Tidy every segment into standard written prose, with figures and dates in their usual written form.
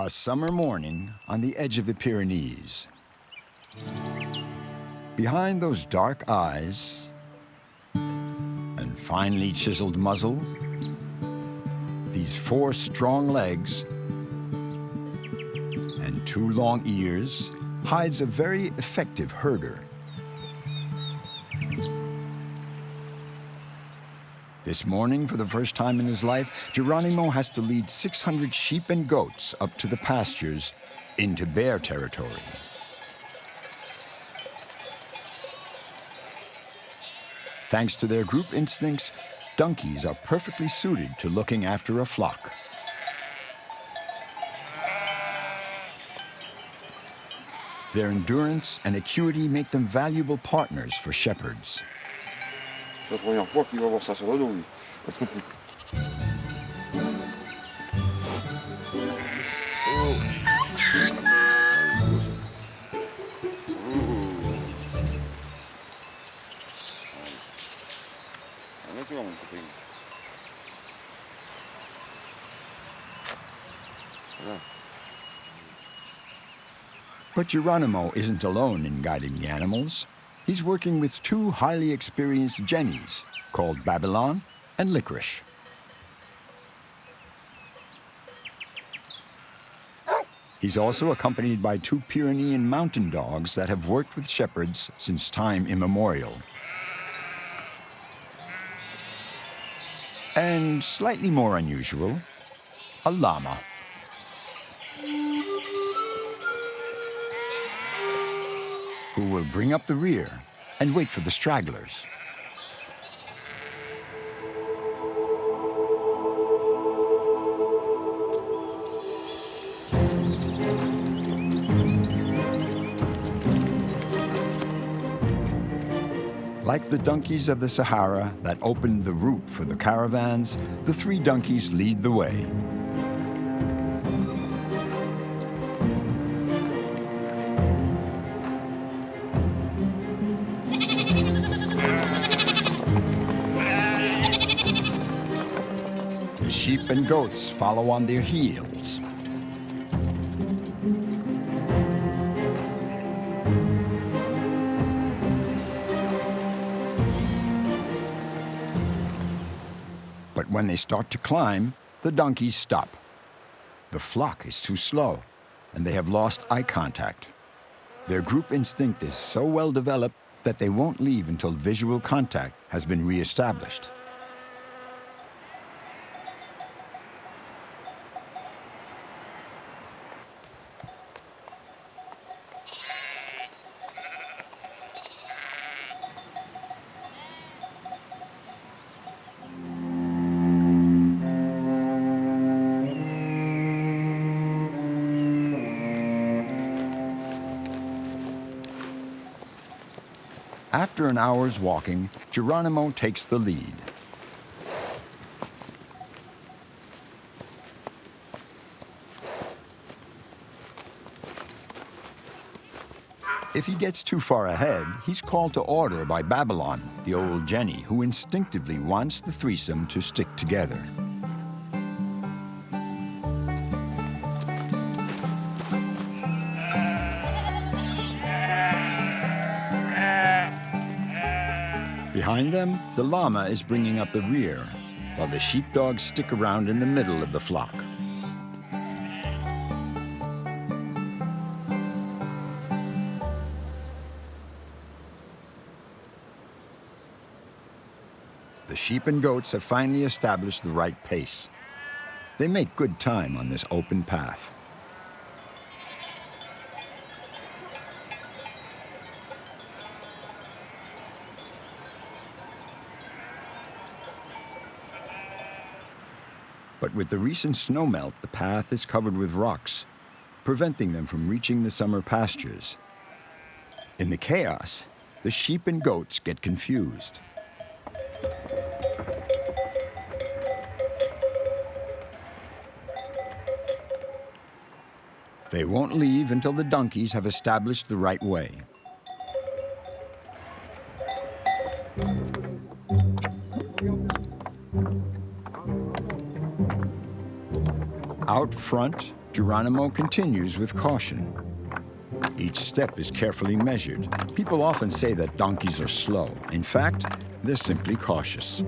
A summer morning on the edge of the Pyrenees. Behind those dark eyes and finely chiseled muzzle, these 4 strong legs and 2 long ears hides a very effective herder. This morning, for the first time in his life, Geronimo has to lead 600 sheep and goats up to the pastures into bear territory. Thanks to their group instincts, donkeys are perfectly suited to looking after a flock. Their endurance and acuity make them valuable partners for shepherds. C'est la première fois qu'il va voir ça sur le dos, lui. But Geronimo isn't alone in guiding the animals. He's working with 2 highly experienced jennies called Babylon and Licorice. He's also accompanied by 2 Pyrenean mountain dogs that have worked with shepherds since time immemorial. And slightly more unusual, a llama. Who will bring up the rear and wait for the stragglers. Like the donkeys of the Sahara that opened the route for the caravans, the 3 donkeys lead the way. The sheep and goats follow on their heels. But when they start to climb, the donkeys stop. The flock is too slow, and they have lost eye contact. Their group instinct is so well developed that they won't leave until visual contact has been reestablished. After an hour's walking, Geronimo takes the lead. If he gets too far ahead, he's called to order by Babylon, the old Jenny, who instinctively wants the threesome to stick together. Behind them, the llama is bringing up the rear, while the sheepdogs stick around in the middle of the flock. The sheep and goats have finally established the right pace. They make good time on this open path. But with the recent snowmelt, the path is covered with rocks, preventing them from reaching the summer pastures. In the chaos, the sheep and goats get confused. They won't leave until the donkeys have established the right way. Out front, Geronimo continues with caution. Each step is carefully measured. People often say that donkeys are slow. In fact, they're simply cautious.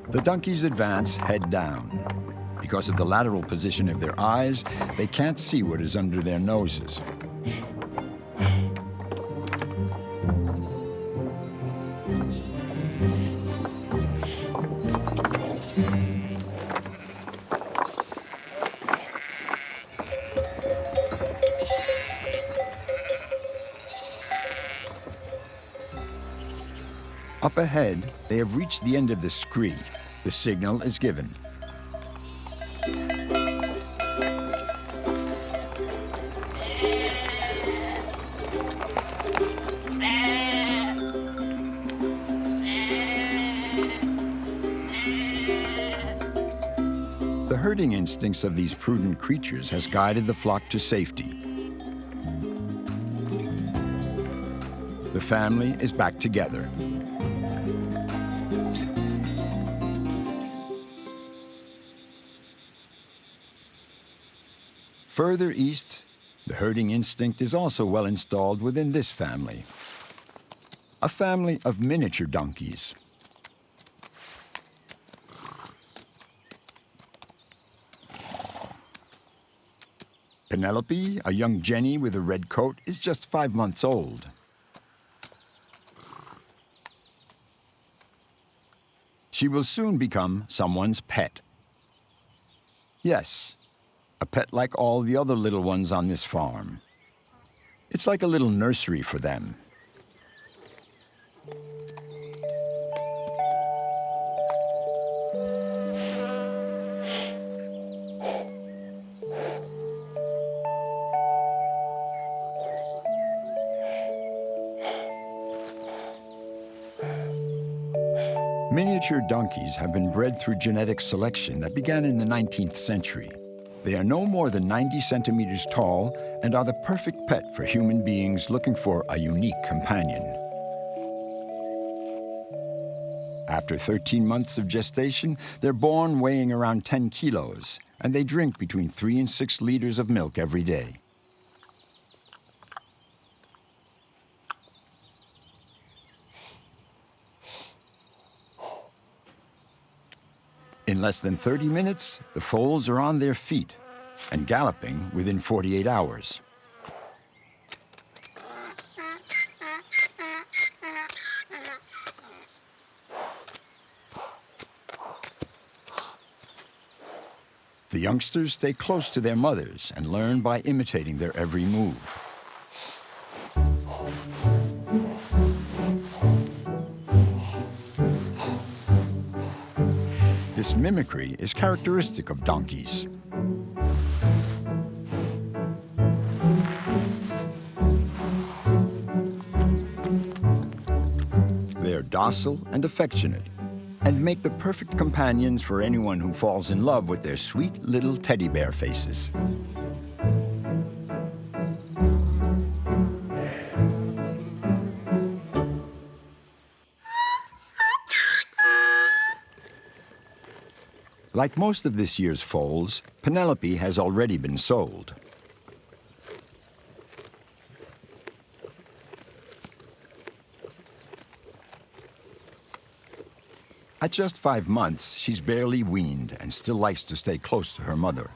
The donkeys advance head down. Because of the lateral position of their eyes, they can't see what is under their noses. Up ahead, they have reached the end of the scree. The signal is given. The herding instincts of these prudent creatures has guided the flock to safety. The family is back together. Further east, the herding instinct is also well installed within this family. A family of miniature donkeys. Penelope, a young Jenny with a red coat, is just 5 months old. She will soon become someone's pet. Yes, a pet like all the other little ones on this farm. It's like a little nursery for them. Miniature donkeys have been bred through genetic selection that began in the 19th century. They are no more than 90 centimeters tall and are the perfect pet for human beings looking for a unique companion. After 13 months of gestation, they're born weighing around 10 kilos, and they drink between 3 and 6 liters of milk every day. In less than 30 minutes, the foals are on their feet and galloping within 48 hours. The youngsters stay close to their mothers and learn by imitating their every move. This mimicry is characteristic of donkeys. They are docile and affectionate, and make the perfect companions for anyone who falls in love with their sweet little teddy bear faces. Like most of this year's foals, Penelope has already been sold. At just 5 months, she's barely weaned and still likes to stay close to her mother.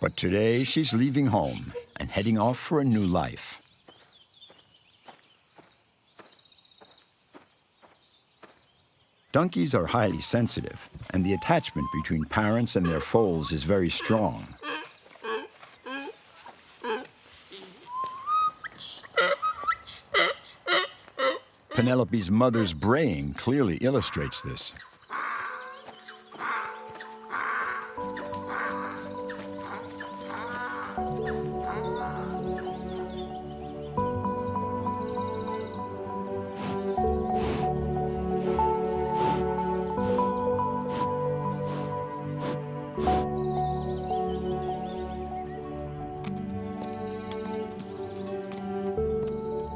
But today, she's leaving home and heading off for a new life. Donkeys are highly sensitive, and the attachment between parents and their foals is very strong. Penelope's mother's braying clearly illustrates this.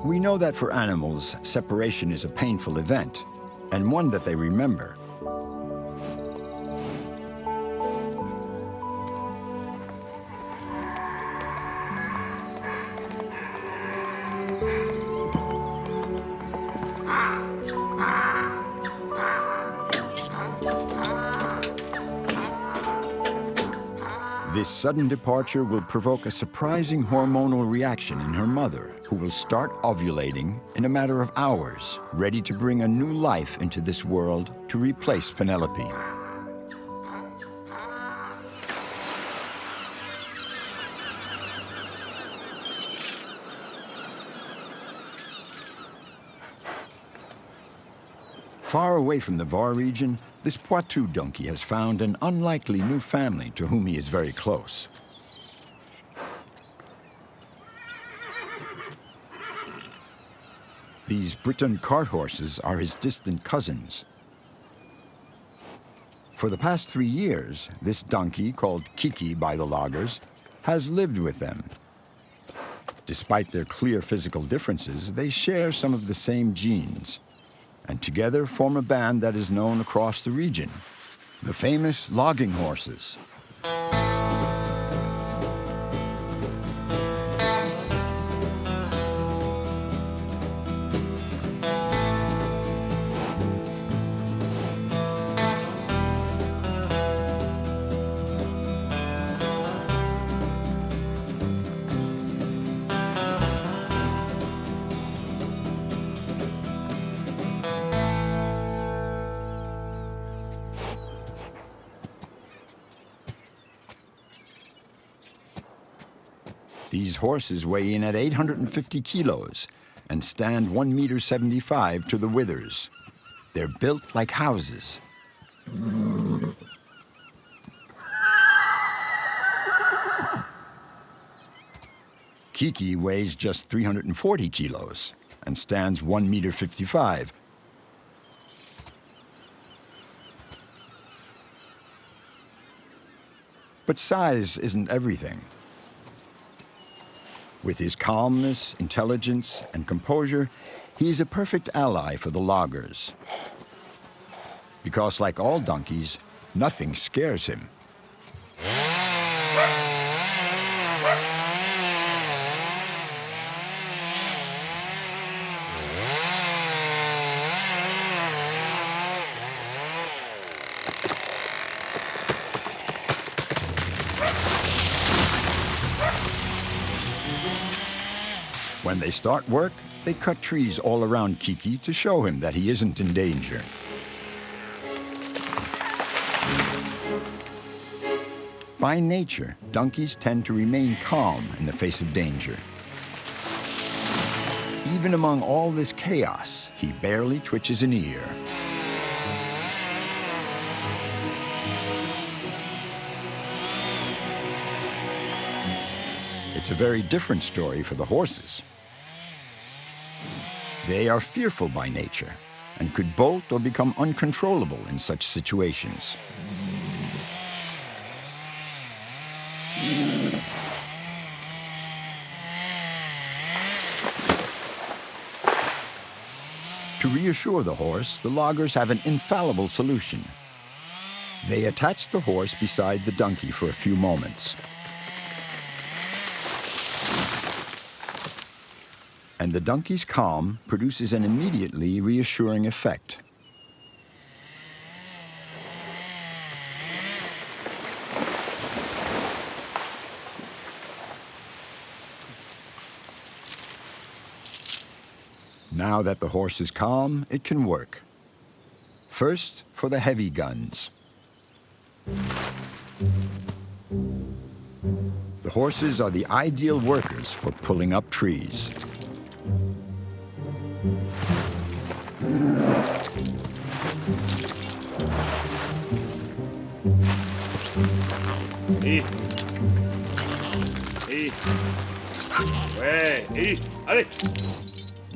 We know that for animals, separation is a painful event, and one that they remember. This sudden departure will provoke a surprising hormonal reaction in her mother, who will start ovulating in a matter of hours, ready to bring a new life into this world to replace Penelope. Far away from the Var region, this Poitou donkey has found an unlikely new family to whom he is very close. These Breton cart horses are his distant cousins. For the past 3 years, this donkey, called Kiki by the loggers, has lived with them. Despite their clear physical differences, they share some of the same genes, and together form a band that is known across the region, the famous logging horses. These horses weigh in at 850 kilos and stand 1.75 meters to the withers. They're built like houses. Kiki weighs just 340 kilos and stands 1.55 meters. But size isn't everything. With his calmness, intelligence, and composure, he is a perfect ally for the loggers. Because like all donkeys, nothing scares him. When they start work, they cut trees all around Kiki to show him that he isn't in danger. By nature, donkeys tend to remain calm in the face of danger. Even among all this chaos, he barely twitches an ear. It's a very different story for the horses. They are fearful by nature and could bolt or become uncontrollable in such situations. To reassure the horse, the loggers have an infallible solution. They attach the horse beside the donkey for a few moments. And the donkey's calm produces an immediately reassuring effect. Now that the horse is calm, it can work. First, for the heavy guns. The horses are the ideal workers for pulling up trees.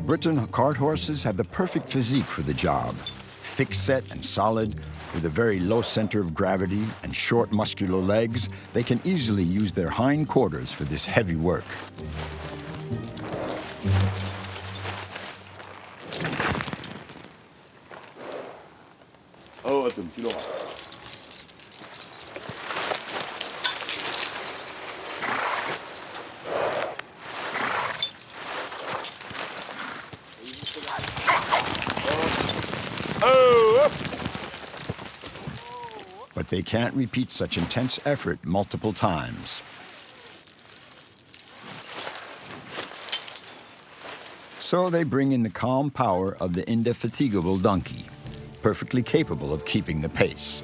Breton cart horses have the perfect physique for the job. Thick-set and solid, with a very low center of gravity and short muscular legs, they can easily use their hind quarters for this heavy work. un petit Laura. But they can't repeat such intense effort multiple times. So they bring in the calm power of the indefatigable donkey, perfectly capable of keeping the pace.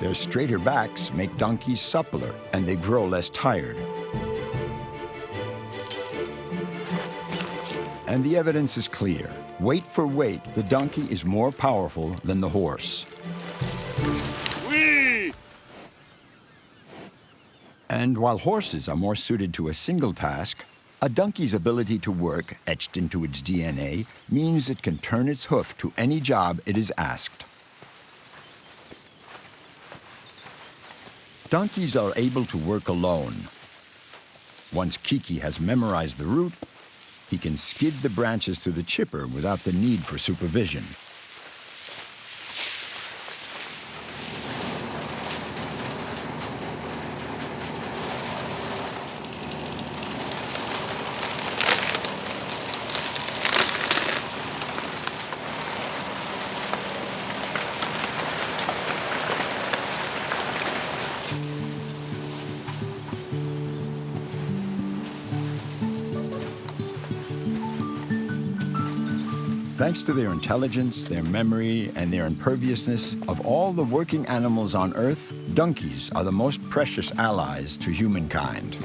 Their straighter backs make donkeys suppler, and they grow less tired. And the evidence is clear. Weight for weight, the donkey is more powerful than the horse. Oui! And while horses are more suited to a single task, a donkey's ability to work, etched into its DNA, means it can turn its hoof to any job it is asked. Donkeys are able to work alone. Once Kiki has memorized the route, he can skid the branches to the chipper without the need for supervision. Thanks to their intelligence, their memory, and their imperviousness, of all the working animals on Earth, donkeys are the most precious allies to humankind.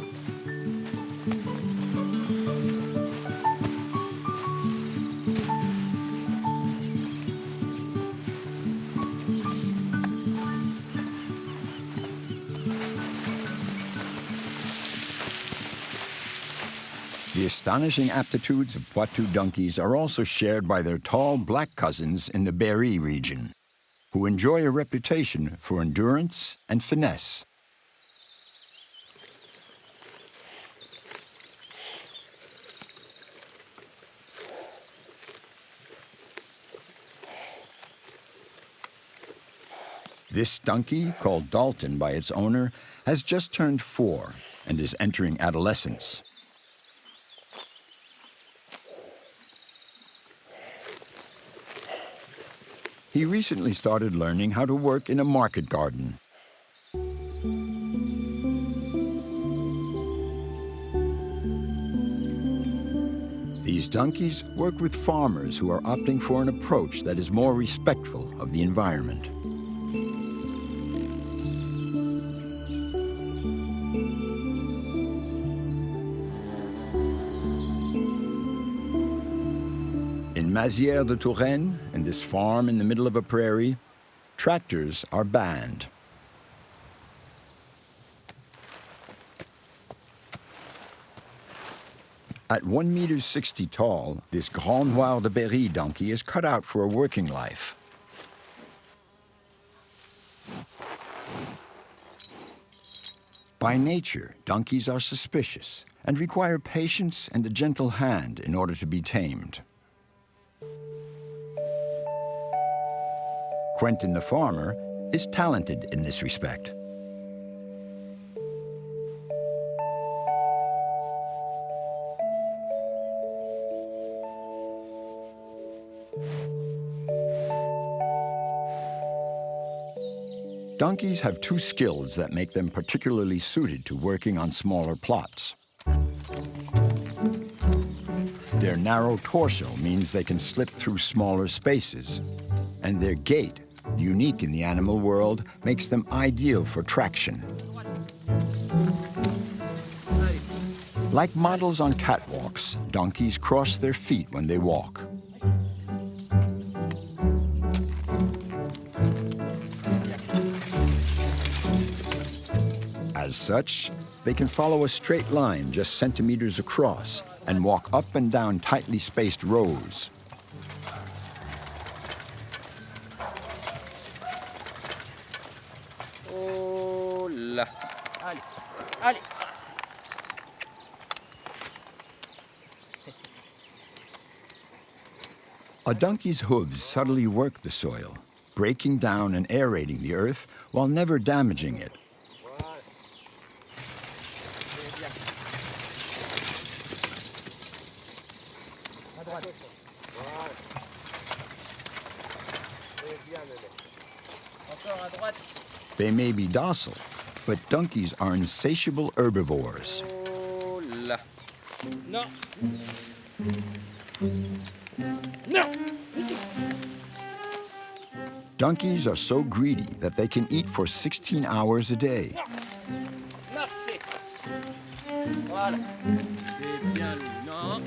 The astonishing aptitudes of Poitou donkeys are also shared by their tall black cousins in the Berry region, who enjoy a reputation for endurance and finesse. This donkey, called Dalton by its owner, has just turned 4 and is entering adolescence. He recently started learning how to work in a market garden. These donkeys work with farmers who are opting for an approach that is more respectful of the environment. In Mazières de Touraine, in this farm in the middle of a prairie, tractors are banned. At 1.60 meters tall, this Grand Noir de Berry donkey is cut out for a working life. By nature, donkeys are suspicious and require patience and a gentle hand in order to be tamed. Quentin the farmer is talented in this respect. Donkeys have 2 skills that make them particularly suited to working on smaller plots. Their narrow torso means they can slip through smaller spaces, and their gait, unique in the animal world, makes them ideal for traction. Like models on catwalks, donkeys cross their feet when they walk. As such, they can follow a straight line just centimeters across and walk up and down tightly spaced rows. Oh là. Allez, allez. A donkey's hooves subtly work the soil, breaking down and aerating the earth while never damaging it. They may be docile, but donkeys are insatiable herbivores. Oh là. Non. Non. Donkeys are so greedy that they can eat for 16 hours a day. Marchez. Voilà. C'est bien lui. Non.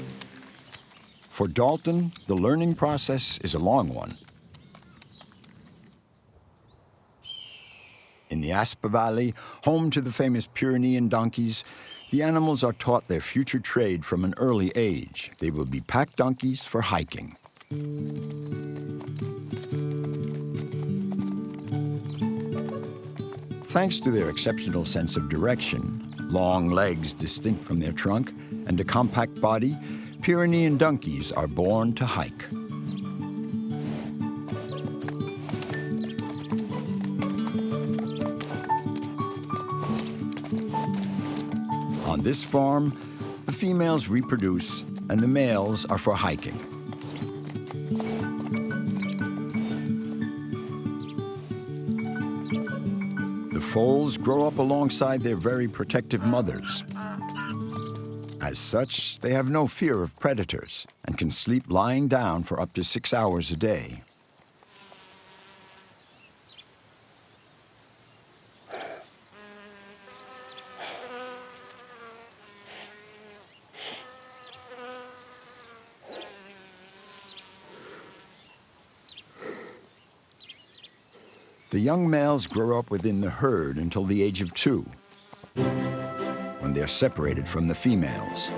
For Dalton, the learning process is a long one. In the Aspa Valley, home to the famous Pyrenean donkeys, the animals are taught their future trade from an early age. They will be pack donkeys for hiking. Thanks to their exceptional sense of direction, long legs distinct from their trunk, and a compact body, Pyrenean donkeys are born to hike. On this farm, the females reproduce and the males are for hiking. The foals grow up alongside their very protective mothers. As such, they have no fear of predators and can sleep lying down for up to 6 hours a day. The young males grow up within the herd until the age of 2, when they're separated from the females.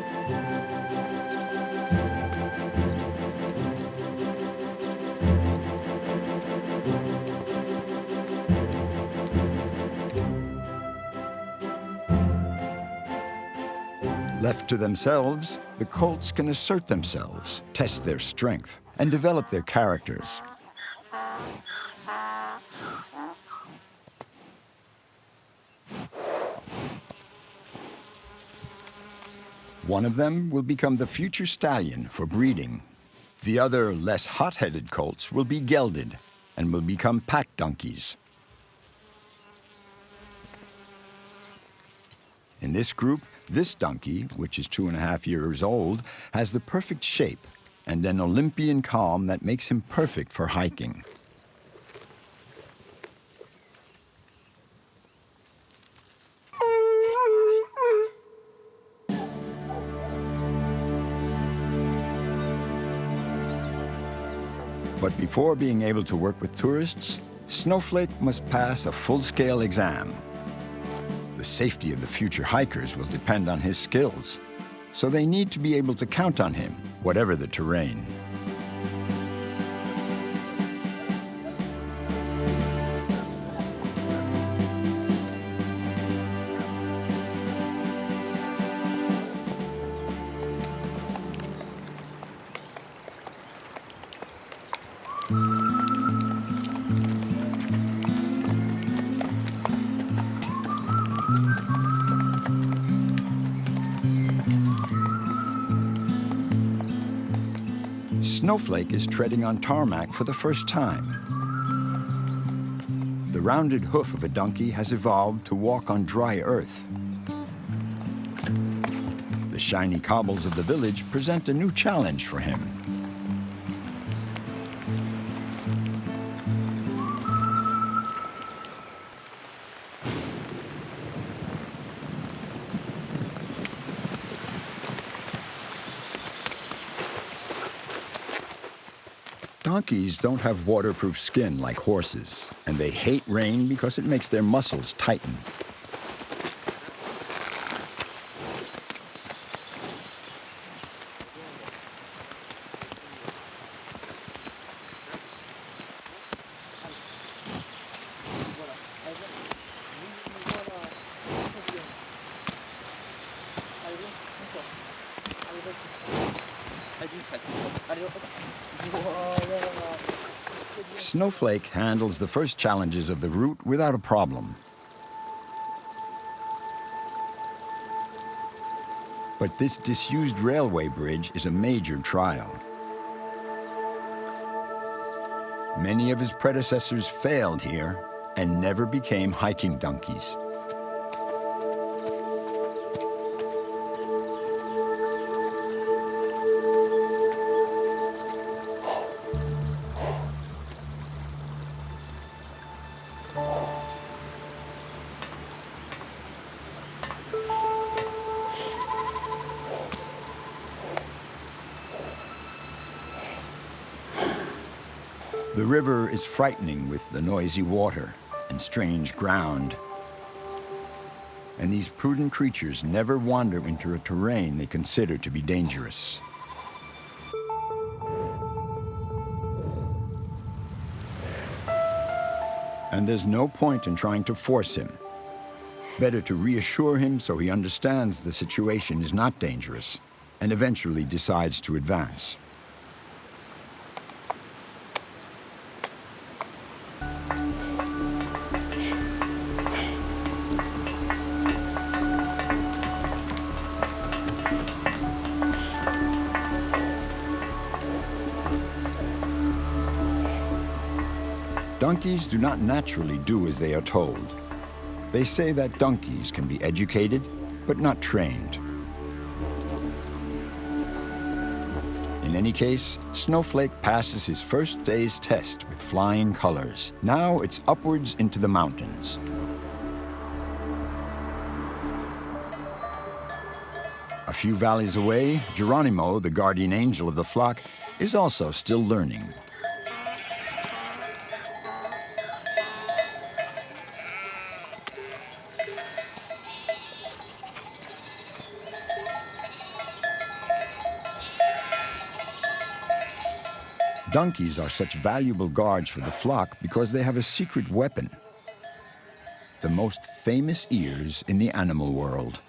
Left to themselves, the colts can assert themselves, test their strength, and develop their characters. One of them will become the future stallion for breeding. The other, less hot-headed colts will be gelded and will become pack donkeys. In this group, this donkey, which is 2.5 years old, has the perfect shape and an Olympian calm that makes him perfect for hiking. But before being able to work with tourists, Snowflake must pass a full-scale exam. The safety of the future hikers will depend on his skills, so they need to be able to count on him, whatever the terrain. Snowflake is treading on tarmac for the first time. The rounded hoof of a donkey has evolved to walk on dry earth. The shiny cobbles of the village present a new challenge for him. Donkeys don't have waterproof skin like horses, and they hate rain because it makes their muscles tighten. Allez, hop. Voilà. Snowflake handles the first challenges of the route without a problem. But this disused railway bridge is a major trial. Many of his predecessors failed here and never became hiking donkeys. The river is frightening with the noisy water and strange ground. And these prudent creatures never wander into a terrain they consider to be dangerous. And there's no point in trying to force him. Better to reassure him so he understands the situation is not dangerous and eventually decides to advance. Donkeys do not naturally do as they are told. They say that donkeys can be educated, but not trained. In any case, Snowflake passes his first day's test with flying colors. Now it's upwards into the mountains. A few valleys away, Geronimo, the guardian angel of the flock, is also still learning. Donkeys are such valuable guards for the flock because they have a secret weapon, the most famous ears in the animal world.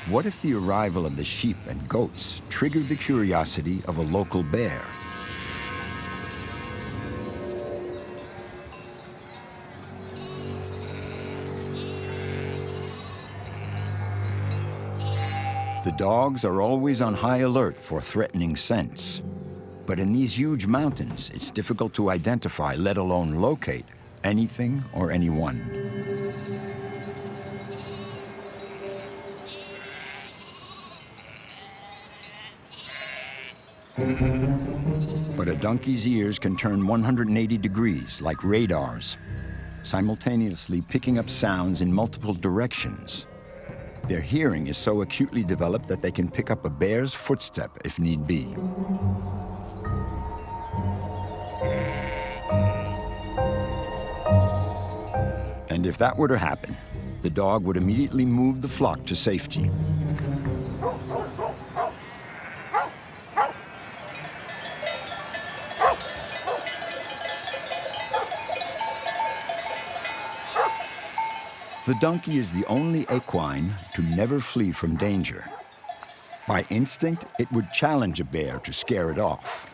What if the arrival of the sheep and goats triggered the curiosity of a local bear? The dogs are always on high alert for threatening scents. But in these huge mountains, it's difficult to identify, let alone locate, anything or anyone. But a donkey's ears can turn 180 degrees like radars, simultaneously picking up sounds in multiple directions. Their hearing is so acutely developed that they can pick up a bear's footstep if need be. And if that were to happen, the dog would immediately move the flock to safety. The donkey is the only equine to never flee from danger. By instinct, it would challenge a bear to scare it off.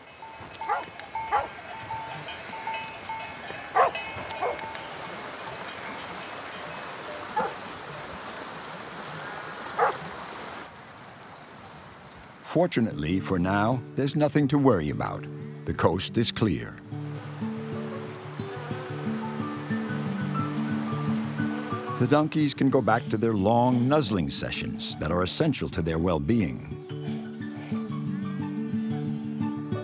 Fortunately, for now, there's nothing to worry about. The coast is clear. The donkeys can go back to their long nuzzling sessions that are essential to their well-being.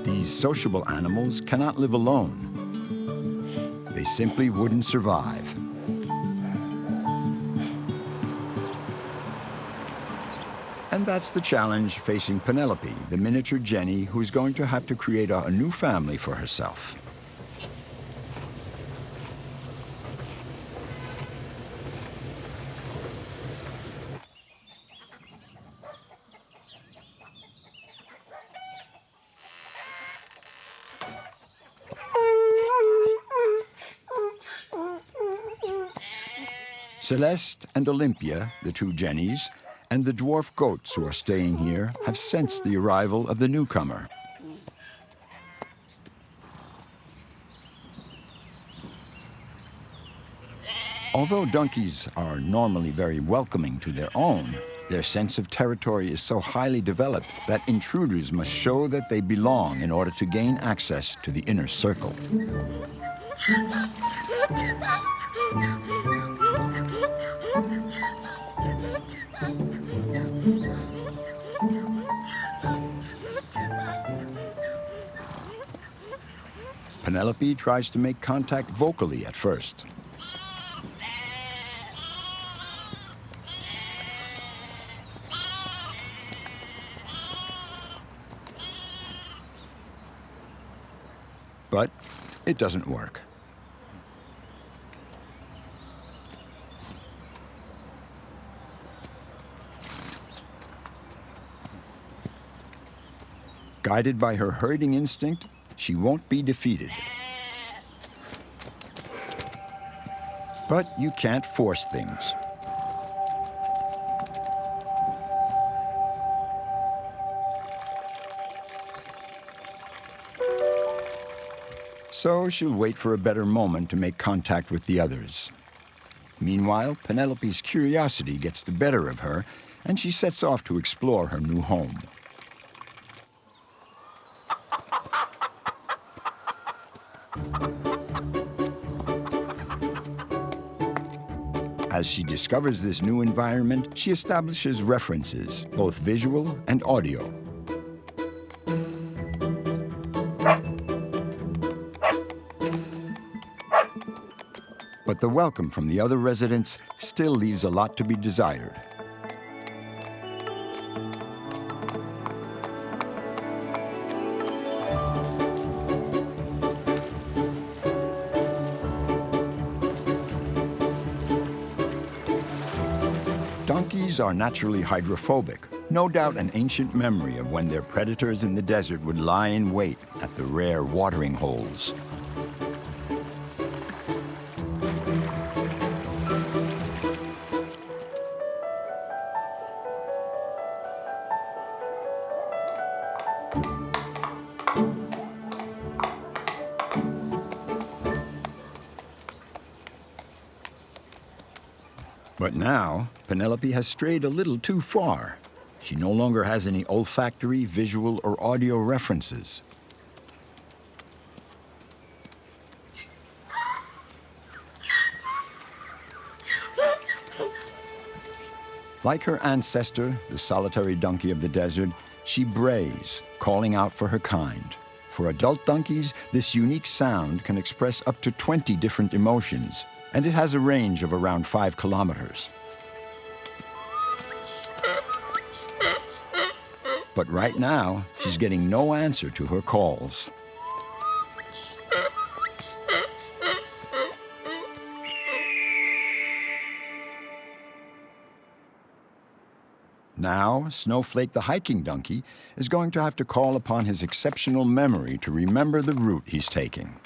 These sociable animals cannot live alone. They simply wouldn't survive. And that's the challenge facing Penelope, the miniature Jenny, who's going to have to create a new family for herself. Celeste and Olympia, the two Jennies, and the dwarf goats who are staying here have sensed the arrival of the newcomer. Although donkeys are normally very welcoming to their own, their sense of territory is so highly developed that intruders must show that they belong in order to gain access to the inner circle. Penelope tries to make contact vocally at first. But it doesn't work. Guided by her herding instinct, she won't be defeated. But you can't force things. So she'll wait for a better moment to make contact with the others. Meanwhile, Penelope's curiosity gets the better of her, and she sets off to explore her new home. As she discovers this new environment, she establishes references, both visual and audio. But the welcome from the other residents still leaves a lot to be desired. Donkeys are naturally hydrophobic, no doubt an ancient memory of when their predators in the desert would lie in wait at the rare watering holes. But now, Penelope has strayed a little too far. She no longer has any olfactory, visual, or audio references. Like her ancestor, the solitary donkey of the desert, she brays, calling out for her kind. For adult donkeys, this unique sound can express up to 20 different emotions, and it has a range of around 5 kilometers. But right now, she's getting no answer to her calls. Now, Snowflake the hiking donkey is going to have to call upon his exceptional memory to remember the route he's taking.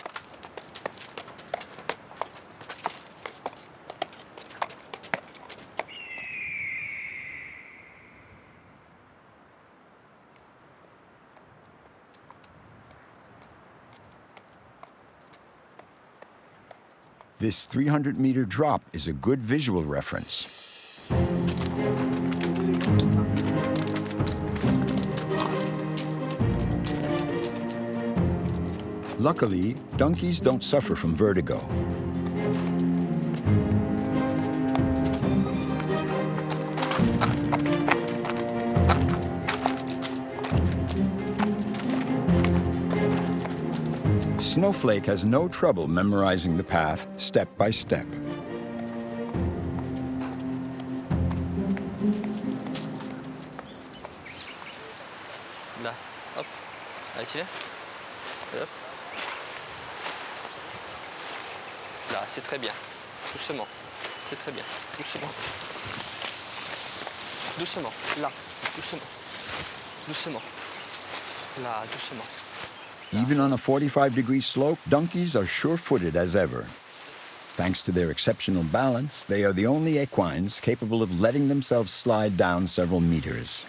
This 300-meter drop is a good visual reference. Luckily, donkeys don't suffer from vertigo. Snowflake has no trouble memorizing the path step by step. Là, hop, allez, tiens. Hop. Là, c'est très bien. Doucement. C'est très bien. Doucement. Doucement. Là. Doucement. Doucement. Là, doucement. Even on a 45-degree slope, donkeys are sure-footed as ever. Thanks to their exceptional balance, they are the only equines capable of letting themselves slide down several meters.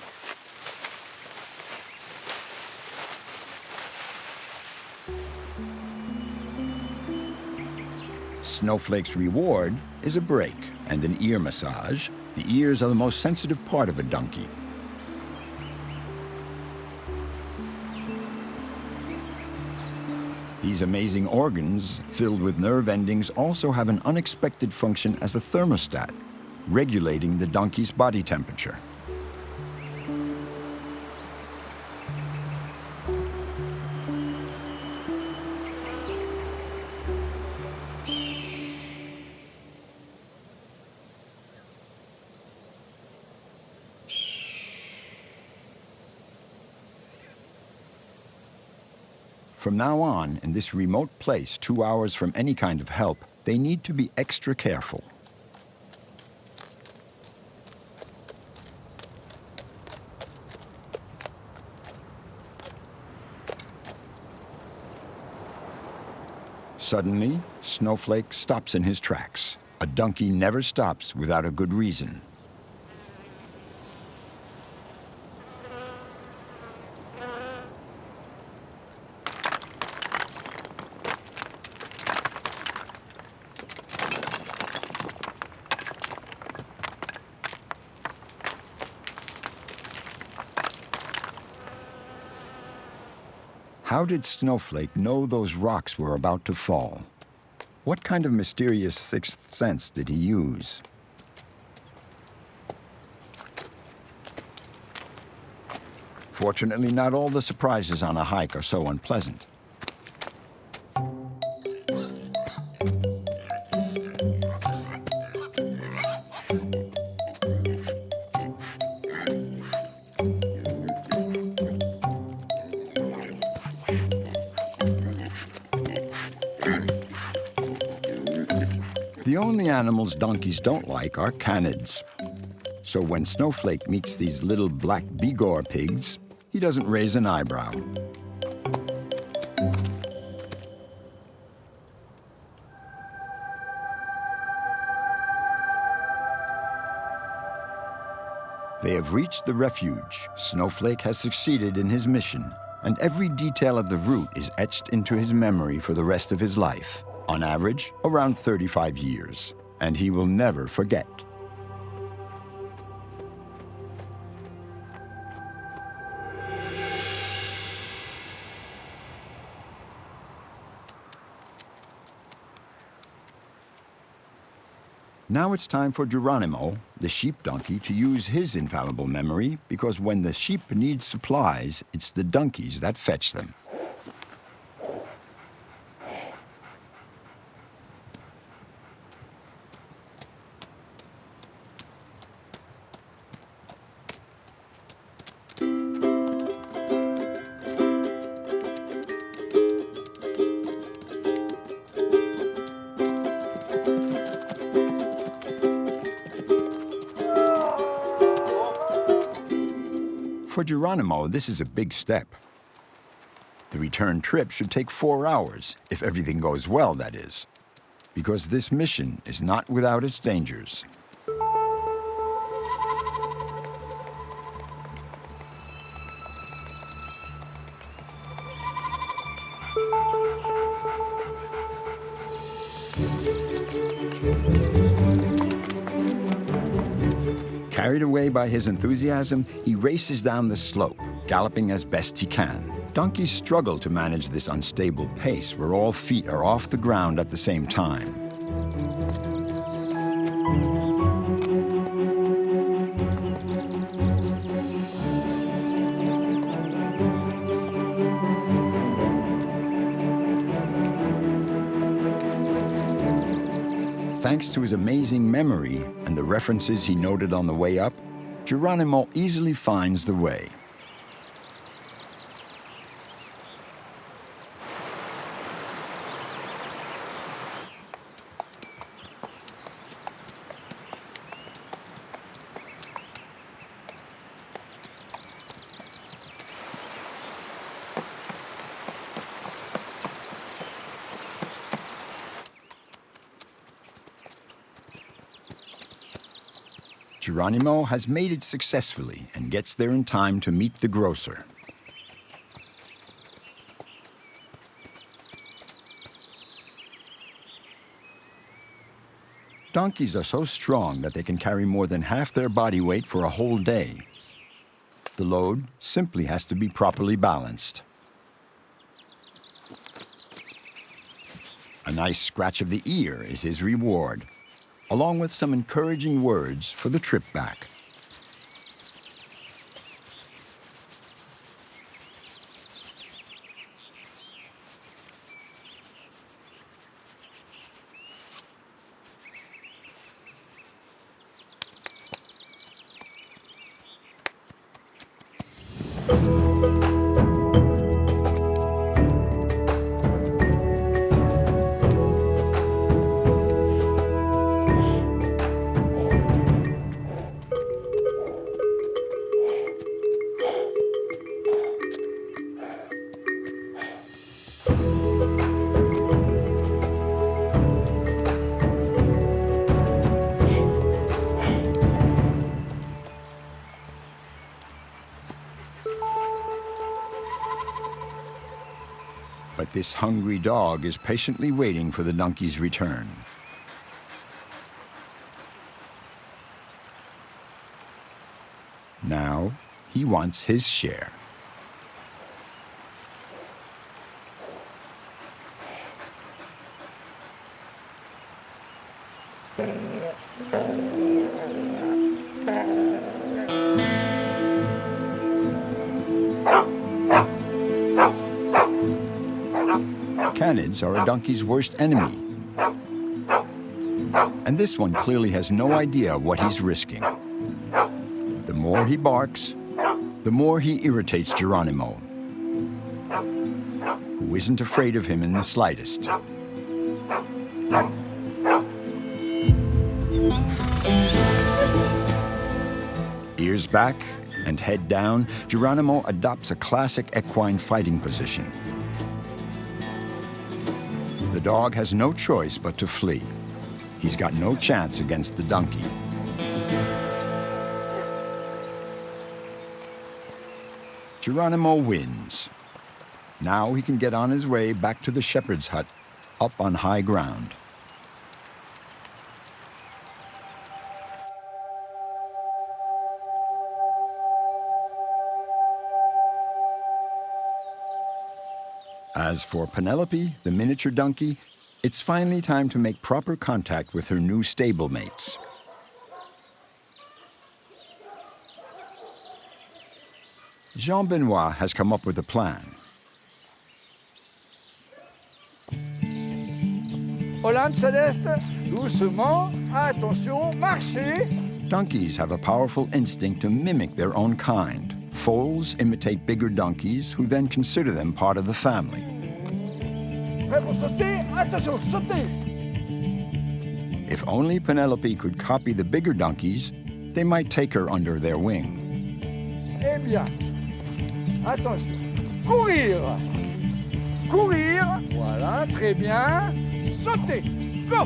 Snowflake's reward is a break and an ear massage. The ears are the most sensitive part of a donkey. These amazing organs, filled with nerve endings, also have an unexpected function as a thermostat, regulating the donkey's body temperature. From now on, in this remote place, 2 hours from any kind of help, they need to be extra careful. Suddenly, Snowflake stops in his tracks. A donkey never stops without a good reason. How did Snowflake know those rocks were about to fall? What kind of mysterious sixth sense did he use? Fortunately, not all the surprises on a hike are so unpleasant. The only animals donkeys don't like are canids. So when Snowflake meets these little black Bigor pigs, he doesn't raise an eyebrow. They have reached the refuge. Snowflake has succeeded in his mission, and every detail of the route is etched into his memory for the rest of his life. On average, around 35 years, and he will never forget. Now it's time for Geronimo, the sheep donkey, to use his infallible memory, because when the sheep need supplies, it's the donkeys that fetch them. For Geronimo, this is a big step. The return trip should take 4 hours, if everything goes well, that is, because this mission is not without its dangers. Carried away by his enthusiasm, he races down the slope, galloping as best he can. Donkeys struggle to manage this unstable pace where all feet are off the ground at the same time. Thanks to his amazing memory and the references he noted on the way up, Geronimo easily finds the way. Geronimo has made it successfully and gets there in time to meet the grocer. Donkeys are so strong that they can carry more than half their body weight for a whole day. The load simply has to be properly balanced. A nice scratch of the ear is his reward, along with some encouraging words for the trip back. But this hungry dog is patiently waiting for the donkey's return. Now, he wants his share. Canids are a donkey's worst enemy. And this one clearly has no idea of what he's risking. The more he barks, the more he irritates Geronimo, who isn't afraid of him in the slightest. Ears back and head down, Geronimo adopts a classic equine fighting position. The dog has no choice but to flee. He's got no chance against the donkey. Geronimo wins. Now he can get on his way back to the shepherd's hut, up on high ground. As for Penelope, the miniature donkey, it's finally time to make proper contact with her new stablemates. Jean-Benoit has come up with a plan. Hollande Céleste, doucement, attention, marchez. Donkeys have a powerful instinct to mimic their own kind. Foals imitate bigger donkeys, who then consider them part of the family. Prêt pour sauter, attention, sautez. If only Penelope could copy the bigger donkeys, they might take her under their wing. Eh bien, attention, courir. Courir, voilà, très bien. Sautez, go.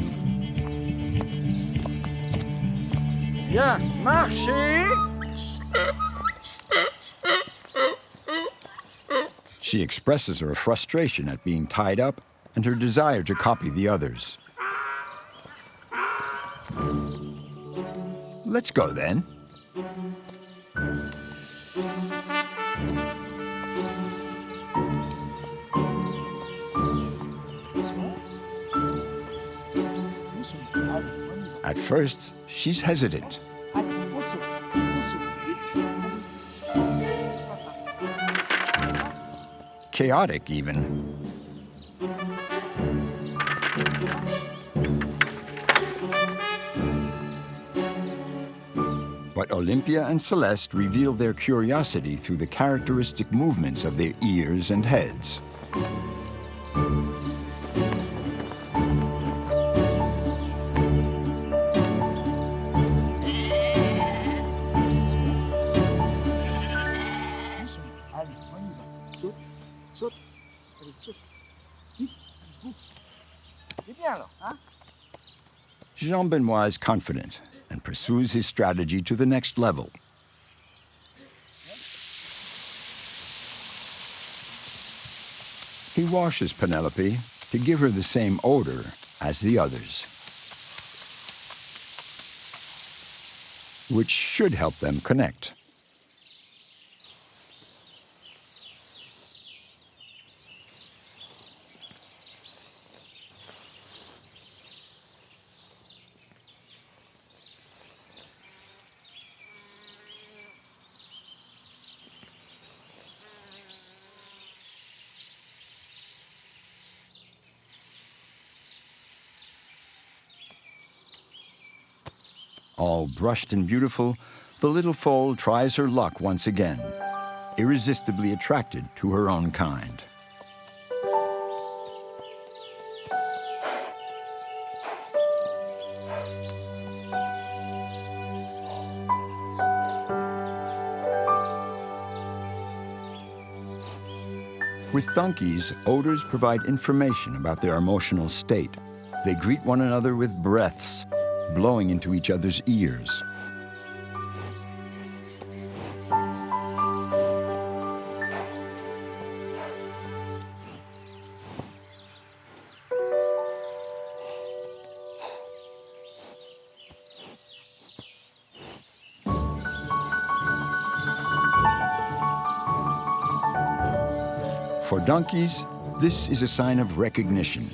Bien, marchez. She expresses her frustration at being tied up and her desire to copy the others. Let's go then. At first, she's hesitant. Chaotic, even. But Olympia and Celeste reveal their curiosity through the characteristic movements of their ears and heads. Jean-Benoit is confident. and pursues his strategy to the next level. He washes Penelope to give her the same odor as the others, which should help them connect. All brushed and beautiful, the little foal tries her luck once again, irresistibly attracted to her own kind. With donkeys, odors provide information about their emotional state. They greet one another with breaths, blowing into each other's ears. For donkeys, this is a sign of recognition.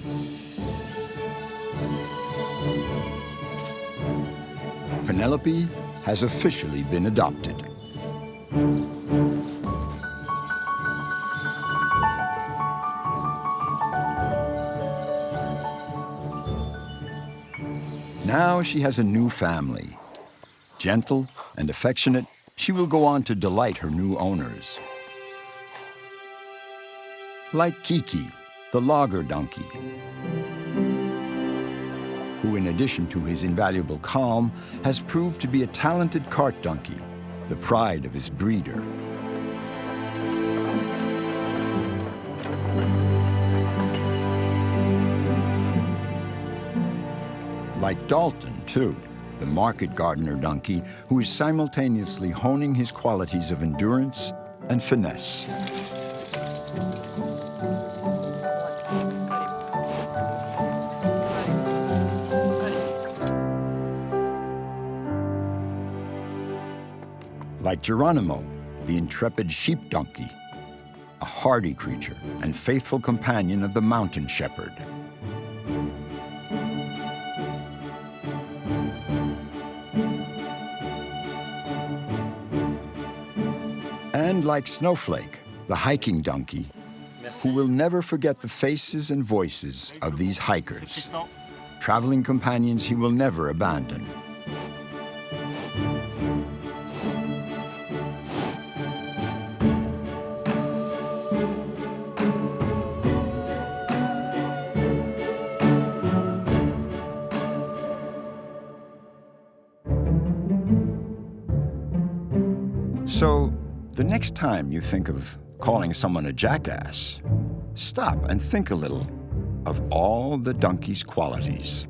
Penelope has officially been adopted. Now she has a new family. Gentle and affectionate, she will go on to delight her new owners. Like Kiki, the logger donkey, who, in addition to his invaluable calm, has proved to be a talented cart donkey, the pride of his breeder. Like Dalton, too, the market gardener donkey, who is simultaneously honing his qualities of endurance and finesse. Like Geronimo, the intrepid sheep donkey, a hardy creature and faithful companion of the mountain shepherd. And like Snowflake, the hiking donkey, who will never forget the faces and voices of these hikers, traveling companions he will never abandon. So, the next time you think of calling someone a jackass, stop and think a little of all the donkey's qualities.